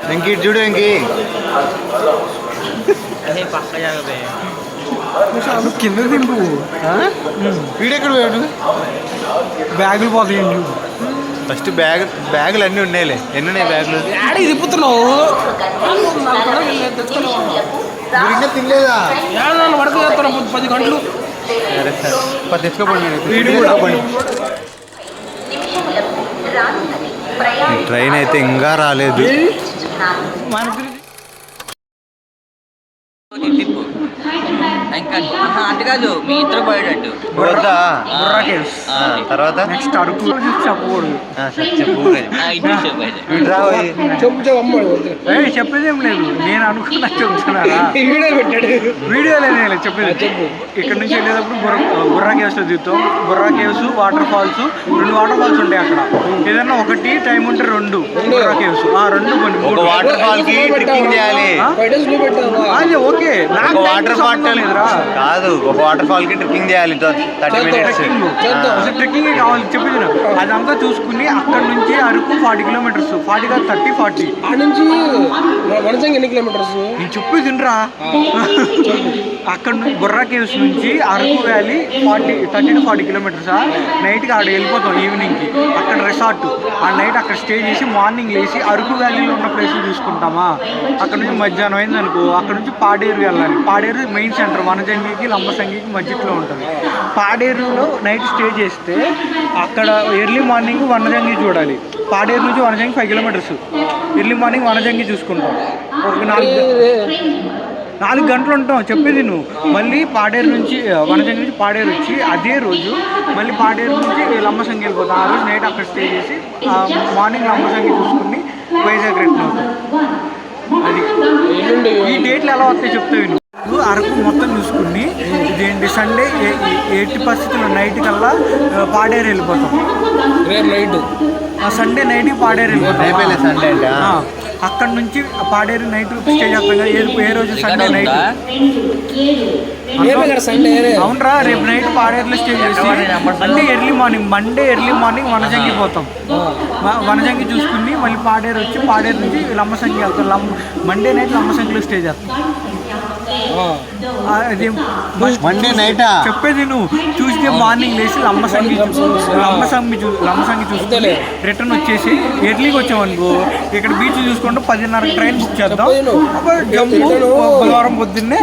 వెంకీ చూడు వెంకీ కింద తింపు వీడెక్కడ పోయాడు బ్యాగులు పోతాయండి. ఫస్ట్ బ్యాగులు అన్నీ ఉన్నాయిలే. ఎన్ని ఉన్నాయి బ్యాగులు? ఆడికి తిప్పుతున్నావు ఇంకా తినలేదా? వరకు చేస్తాను 10 గంటలు. సరే సరే తెచ్చుకోపండి. వీడు కూడా ట్రైన్ అయితే ఇంకా రాలేదు. అంటే కాదు మీ ఇద్దరు పోయేటట్టు తర్వాత నెక్స్ట్ అరకు చెప్పకూడదు. చెప్పేది ఏం లేదు. నేను అనుకున్నా చెప్తున్నారా వీడియోలో చెప్పేది. ఇక్కడ నుంచి వెళ్ళేటప్పుడు బుర్రా కేవ్స్ దిగుతాం. Borra caves waterfalls 2 waterfalls ఉంటాయి అక్కడ. ఏదన్నా ఒకటి టైం ఉంటే 2 బుర్రా కేవ్స్ 2 కొన్ని వాటర్ ఫాల్ కి ట్రెక్కింగ్ చేయాలి. ఓకే నాకు వాటర్ ఫాల్ కాదు, ఒక వాటర్ ఫాల్ కి ట్రెక్కింగ్ చేయాలి 30 minutes. ట్రెక్కింగ్ కావాలి చెప్పేది. అదంతా చూసుకుని అక్కడ నుంచి అరకు 40 కిలోమీటర్స్. 40 కాదు 30-40 నుంచి వనజంగి ఎన్ని కిలోమీటర్స్ నేను చెప్పి తినరా. అక్కడ నుంచి బుర్రా కేవ్స్ నుంచి అరకు వ్యాలీ 30-40 కిలోమీటర్స్. నైట్కి ఆడ వెళ్ళిపోతాం ఈవినింగ్కి. అక్కడ రిసార్ట్ ఆ నైట్ అక్కడ స్టే చేసి మార్నింగ్ లేచి అరకు వ్యాలీలో ఉన్న ప్లేసులు చూసుకుంటామా. అక్కడ నుంచి మధ్యాహ్నం అయింది అనుకో, అక్కడ నుంచి పాడేరు వెళ్ళాలి. పాడేరు మెయిన్ సెంటర్, వనజంగికి లంబసంగికి మధ్యలో ఉంటుంది. పాడేరులో నైట్ స్టే చేస్తే అక్కడ ఎర్లీ మార్నింగ్ వనజంగి చూడాలి. పాడేరు నుంచి Vanajangi 5 kilometres. Early morning Vanajangi చూసుకుంటాం. ఒక 4 గంటలు ఉంటాం చెప్పేది నువ్వు. మళ్ళీ పాడేరు నుంచి వనజంగి నుంచి పాడేరు వచ్చి అదే రోజు మళ్ళీ పాడేరు నుంచి లంబసంగి వెళ్ళిపోతాం. ఆ రోజు నైట్ అక్కడ స్టే చేసి మార్నింగ్ లంబసంగి చూసుకుని వైజాగ్ రిటర్న్ అవుతాం. అది ఈ డేట్లు ఎలా వస్తాయి చెప్తావు నువ్వు. అరకు మొత్తం చూసుకుని ఇదేంటి సండే 80% నైట్ కల్లా పాడేరు వెళ్ళిపోతాం. రేపు నైట్ సండే నైట్కి పాడేరు వెళ్ళిపోతాం. సండే అంటే అక్కడ నుంచి పాడేరు నైట్ స్టే చేస్తాం కదా. ఏ రోజు సండే నైట్. అవునరా, రేపు నైట్ పాడేరులో స్టే చేసి అంటే early morning Monday early morning Vanajangi పోతాం. వనజంగి చూసుకుని మళ్ళీ పాడేరు వచ్చి పాడేరు నుంచి లంబసంగి వెళ్తాం. మండే నైట్ లంబసంగిలో స్టే చేస్తాం. మండే నైట్ చెప్పేది నువ్వు. ట్యూస్డే మార్నింగ్ లేచి లంబసంగి చూస్తే రిటర్న్ వచ్చేసి ఎర్లీకి వచ్చామనుకో ఇక్కడ బీచ్ చూసుకుంటూ 10:30 ట్రైన్ బుక్ చేద్దాం. జమ్మూ బుధవారం పొద్దున్నే.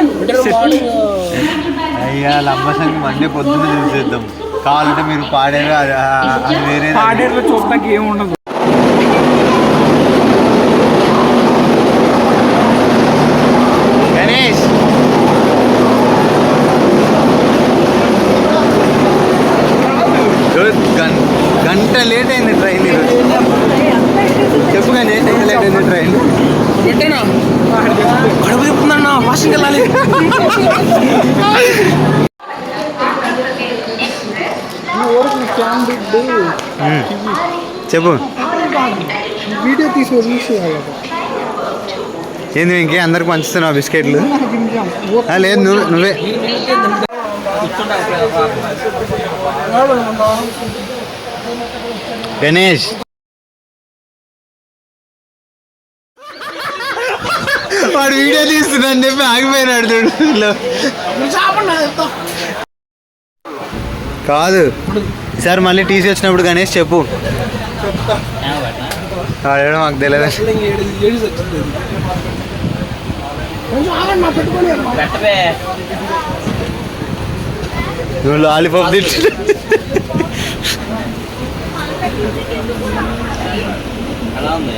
అయ్యా లంబసంగి మండే పొద్దున్నే చూసేద్దాం. కావాలంటే మీరు పాడేరు అది వేరే. పాడేరులో చూడటానికి ఏముండదు. గంట లేట్ అయింది ట్రైన్ ఈరోజు. చెప్పు కానీ లేట్ అయింది ట్రైన్. గడుపు చెప్తుందన్నా వాషింగ్ వెళ్ళాలి. చెప్పు. వీడియో తీసి ఏంది ఇంకే అందరికి పంచుతున్నావు బిస్కెట్లు? లేదు నువ్వే. గణేష్ వాడు వీడియో తీస్తున్నాను చెప్పి ఆగిపోయినాడు చూడు. కాదు ఈసారి మళ్ళీ టీసీ వచ్చినప్పుడు గణేష్ చెప్పు. వాడేమో మాకు తెలియదు. నువ్వు లాలీపాప్ తిట్టు. అలా ఉంది.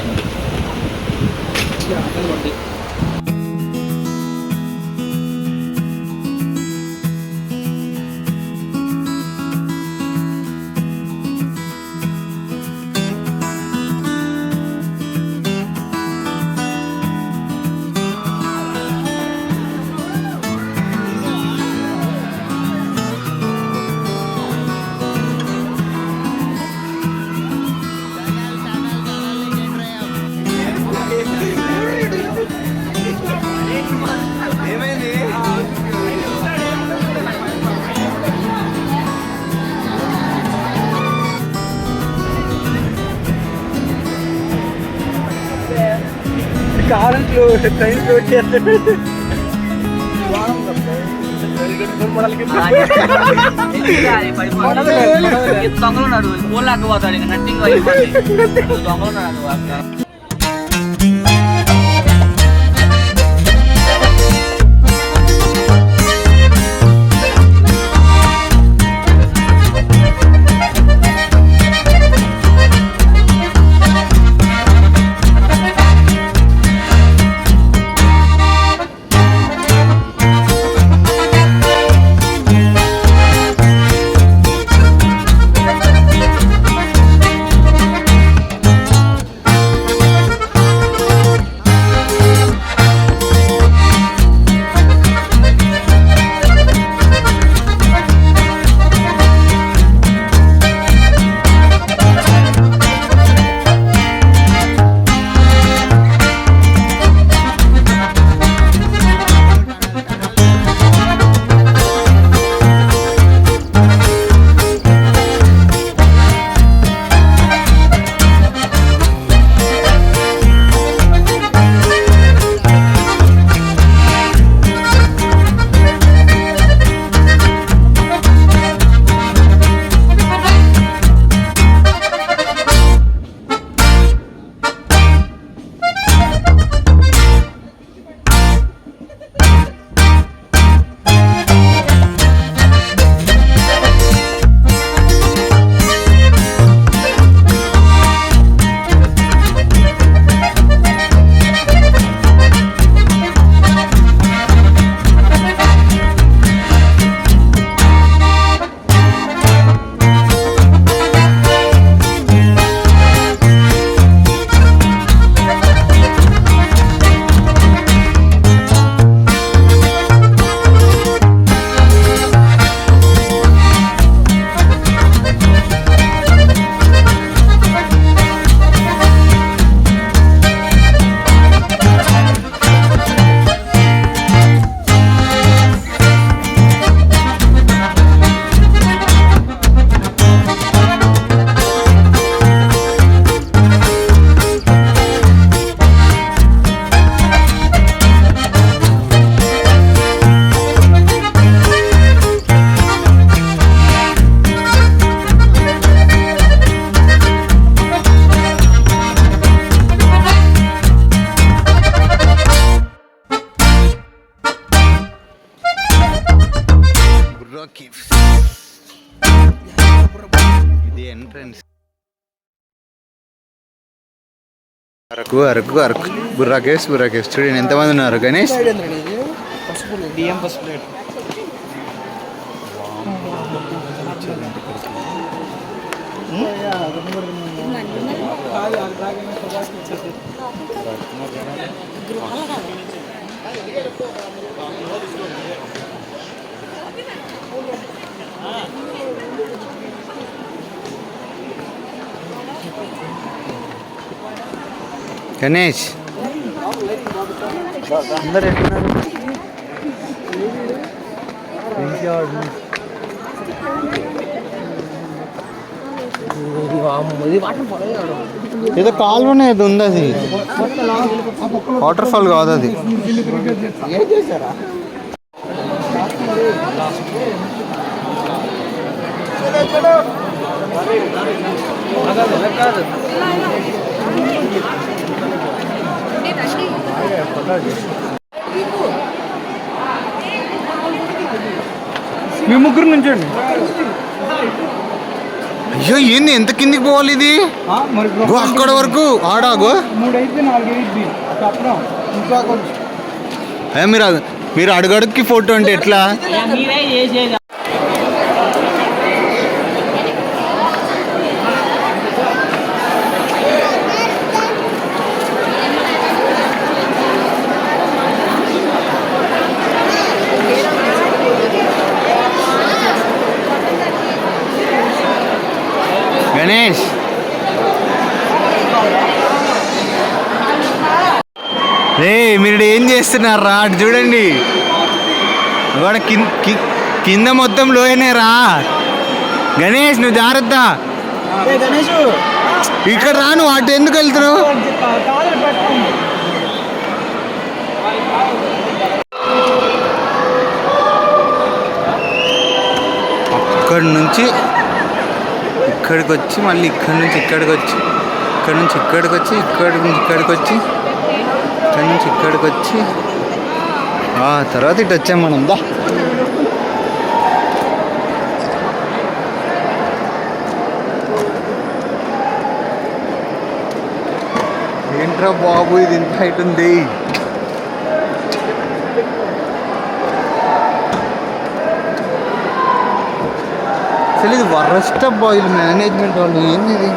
కాలంలో ట్రైన్ క్లోజ్ చేస్తాడు. దొంగలు ఉన్నాడు ఫోన్ లేకపోతాడు ఇంకా నట్టింగ్ దొంగలు ఉన్నాడు. ఇది ఎంట్రన్స్. అరకు అరకు అరకు బుర్రా కేవ్స్ చూడండి ఎంతమంది ఉన్నారు. గణేష్ గణేష్ అందరు ఎట్టున్నారు. ఏదో కాలువనే ఏదో ఉంది, అది వాటర్ ఫాల్ కాదు అది. మీ ముగ్గురు నుంచండి. అయ్యో ఏంది ఎంత కిందికి పోవాలి ఇది? మరి అక్కడ వరకు ఆడాగో 3 అయితే 4 అయింది. ఇంకా కొంచెం మీరు అడుగడుక్కి ఫోటో అంటే ఎట్లా? గణేష్ రే మీరు ఏం చేస్తున్నారా? అటు చూడండి, వాడు కింద మొత్తం లోయనే రా. గణేష్ నువ్వు జాగ్రత్త, ఇక్కడ రా. నువ్వు అటు ఎందుకు వెళ్తున్నావు? అక్కడి నుంచి ఇక్కడికి వచ్చి మళ్ళీ ఇక్కడి నుంచి ఇక్కడికి వచ్చి ఇక్కడ నుంచి ఇక్కడికి వచ్చి ఇక్కడి నుంచి ఇక్కడికి వచ్చి ఇక్కడి నుంచి ఇక్కడికి వచ్చి ఆ తర్వాత ఇటు వచ్చాం మనం దా. ఏంట్రా బాబు ఇది ఇంత హైట్ ఉంది. అసలు ఇది వరస్ట్ బాయిల్ మేనేజ్మెంట్ వాళ్ళు ఏంది ఇది.